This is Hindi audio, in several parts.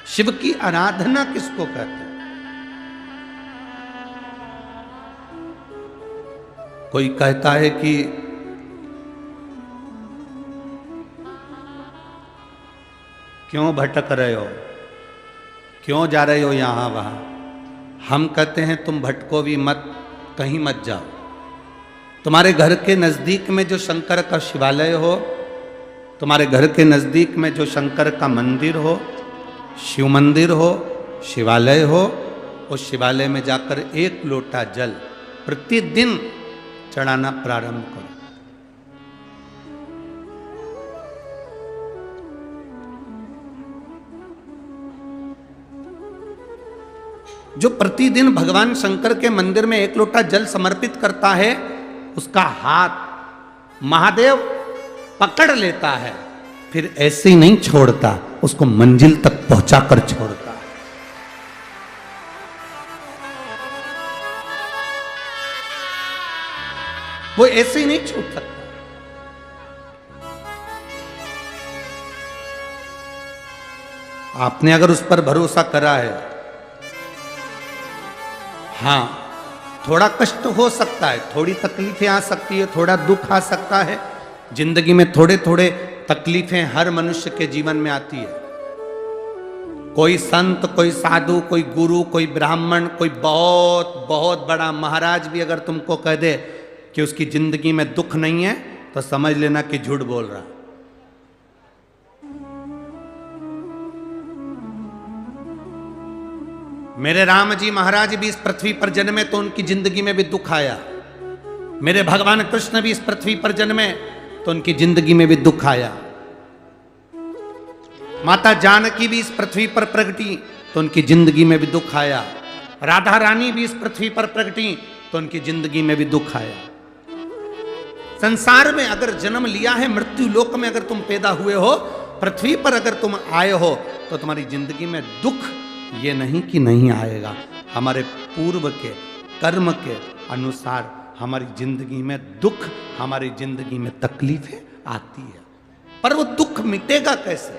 शिव की आराधना किसको कहते हैं? कोई कहता है कि क्यों भटक रहे हो, क्यों जा रहे हो यहां वहां। हम कहते हैं तुम भटको भी मत, कहीं मत जाओ। तुम्हारे घर के नजदीक में जो शंकर का शिवालय हो, तुम्हारे घर के नजदीक में जो शंकर का मंदिर हो, शिव मंदिर हो, शिवालय हो, उस शिवालय में जाकर एक लोटा जल प्रतिदिन चढ़ाना प्रारंभ करो। जो प्रतिदिन भगवान शंकर के मंदिर में एक लोटा जल समर्पित करता है, उसका हाथ महादेव पकड़ लेता है, फिर ऐसे ही नहीं छोड़ता, उसको मंजिल तक पहुंचाकर छोड़ता है। वो ऐसे ही नहीं छूट सकता। आपने अगर उस पर भरोसा करा है, हां थोड़ा कष्ट हो सकता है, थोड़ी तकलीफें आ सकती है, थोड़ा दुख आ सकता है, जिंदगी में थोड़े थोड़े तकलीफें हर मनुष्य के जीवन में आती है। कोई संत, कोई साधु, कोई गुरु, कोई ब्राह्मण, कोई बहुत बहुत बड़ा महाराज भी अगर तुमको कह दे कि उसकी जिंदगी में दुख नहीं है, तो समझ लेना कि झूठ बोल रहा। मेरे राम जी महाराज भी इस पृथ्वी पर जन्मे तो उनकी जिंदगी में भी दुख आया। मेरे भगवान कृष्ण भी इस पृथ्वी पर जन्मे तो उनकी जिंदगी में भी दुख आया। माता जानकी भी इस पृथ्वी पर प्रगटी तो उनकी जिंदगी में भी दुख आया। राधा रानी भी इस पृथ्वी पर प्रगटी तो उनकी जिंदगी में भी दुख आया। संसार में अगर जन्म लिया है, मृत्यु लोक में अगर तुम पैदा हुए हो, पृथ्वी पर अगर तुम आए हो, तो तुम्हारी जिंदगी में दुख ये नहीं कि नहीं आएगा। हमारे पूर्व के कर्म के अनुसार हमारी जिंदगी में दुख, हमारी जिंदगी में तकलीफें आती है, पर वो दुख मिटेगा कैसे?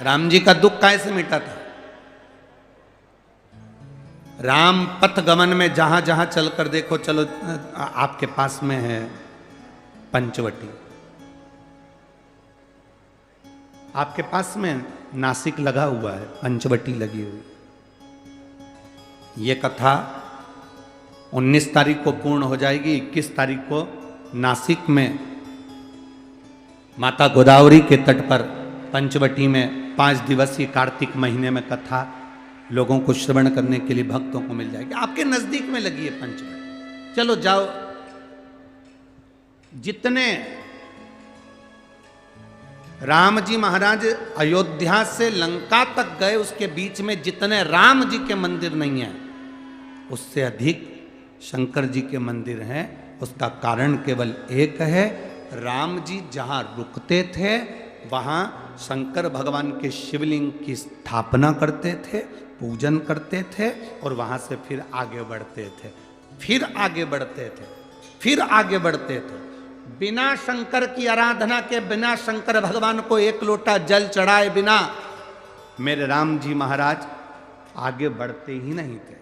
राम जी का दुख कैसे मिटा था? राम पथ गमन में जहां जहां चलकर देखो, चलो आपके पास में है पंचवटी, आपके पास में नासिक लगा हुआ है, पंचवटी लगी हुई। ये कथा 19 तारीख को पूर्ण हो जाएगी। 21 तारीख को नासिक में माता गोदावरी के तट पर पंचवटी में 5 दिवसीय कार्तिक महीने में कथा लोगों को श्रवण करने के लिए भक्तों को मिल जाएगी। आपके नजदीक में लगी है पंचवटी, चलो जाओ। जितने राम जी महाराज अयोध्या से लंका तक गए, उसके बीच में जितने राम जी के मंदिर नहीं है, उससे अधिक शंकर जी के मंदिर हैं। उसका कारण केवल एक है, राम जी जहां रुकते थे वहां शंकर भगवान के शिवलिंग की स्थापना करते थे, पूजन करते थे, और वहां से फिर आगे बढ़ते थे, फिर आगे बढ़ते थे, फिर आगे बढ़ते थे। बिना शंकर की आराधना के, बिना शंकर भगवान को एक लोटा जल चढ़ाए बिना मेरे राम जी महाराज आगे बढ़ते ही नहीं थे।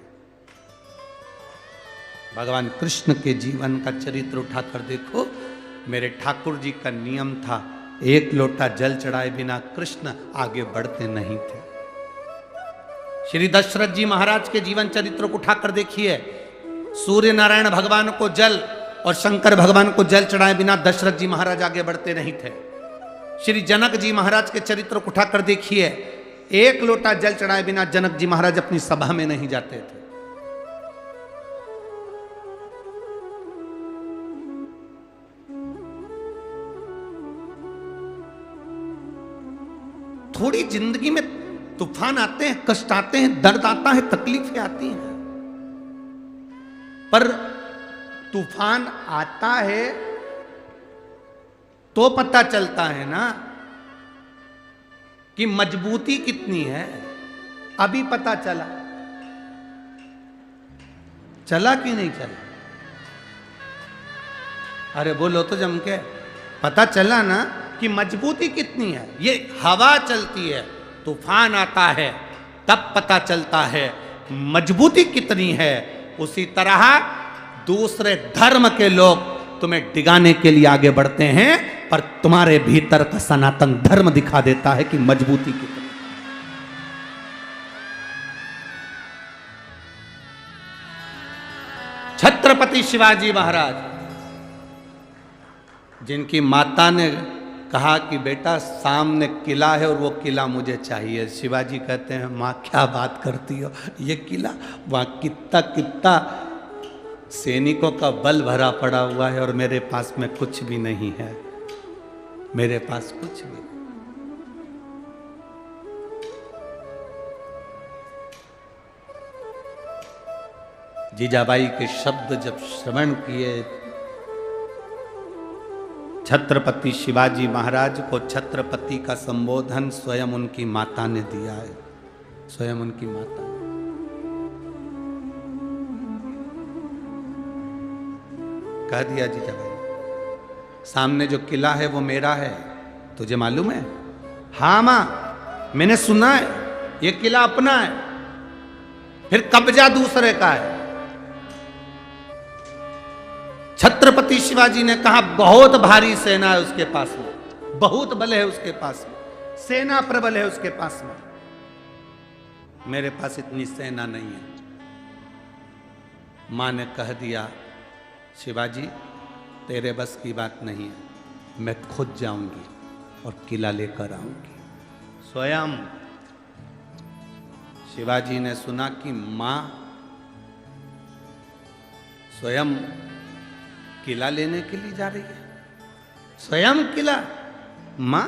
भगवान कृष्ण के जीवन का चरित्र उठाकर देखो, मेरे ठाकुर जी का नियम था, एक लोटा जल चढ़ाए बिना कृष्ण आगे बढ़ते नहीं थे। श्री दशरथ जी महाराज के जीवन चरित्र को उठाकर देखिए, सूर्य नारायण भगवान को जल और शंकर भगवान को जल चढ़ाए बिना दशरथ जी महाराज आगे बढ़ते नहीं थे। श्री जनक जी महाराज के चरित्र को उठाकर देखिए, एक लोटा जल चढ़ाए बिना जनक जी महाराज अपनी सभा में नहीं जाते थे। थोड़ी जिंदगी में तूफान आते हैं, कष्ट आते हैं, दर्द आता है, तकलीफें आती हैं, पर तूफान आता है तो पता चलता है ना कि मजबूती कितनी है। अभी पता चला, चला कि नहीं चला? अरे बोलो तो जम के। पता चला ना कि मजबूती कितनी है। ये हवा चलती है, तूफान आता है, तब पता चलता है मजबूती कितनी है। उसी तरह दूसरे धर्म के लोग तुम्हें डिगाने के लिए आगे बढ़ते हैं, पर तुम्हारे भीतर का सनातन धर्म दिखा देता है कि मजबूती कितनी। छत्रपति शिवाजी महाराज, जिनकी माता ने कहा कि बेटा सामने किला है और वो किला मुझे चाहिए, शिवाजी कहते हैं माँ क्या बात करती हो, ये किला वहाँ कितना कितना सैनिकों का बल भरा पड़ा हुआ है और मेरे पास में कुछ भी नहीं है, मेरे पास कुछ भी नहीं। जीजाबाई के शब्द जब श्रवण किए, छत्रपति शिवाजी महाराज को छत्रपति का संबोधन स्वयं उनकी माता ने दिया है, स्वयं उनकी माता ने। कह दिया जीजाबाई, सामने जो किला है वो मेरा है, तुझे मालूम है? हाँ मां, मैंने सुना है, ये किला अपना है, फिर कब्जा दूसरे का है। छत्रपति शिवाजी ने कहा बहुत भारी सेना है उसके पास में, बहुत बल है उसके पास में, सेना प्रबल है उसके पास में, मेरे पास इतनी सेना नहीं है। मां ने कह दिया शिवाजी तेरे बस की बात नहीं है, मैं खुद जाऊंगी और किला लेकर आऊंगी। स्वयं शिवाजी ने सुना कि मां स्वयं किला लेने के लिए जा रही है, स्वयं किला। मां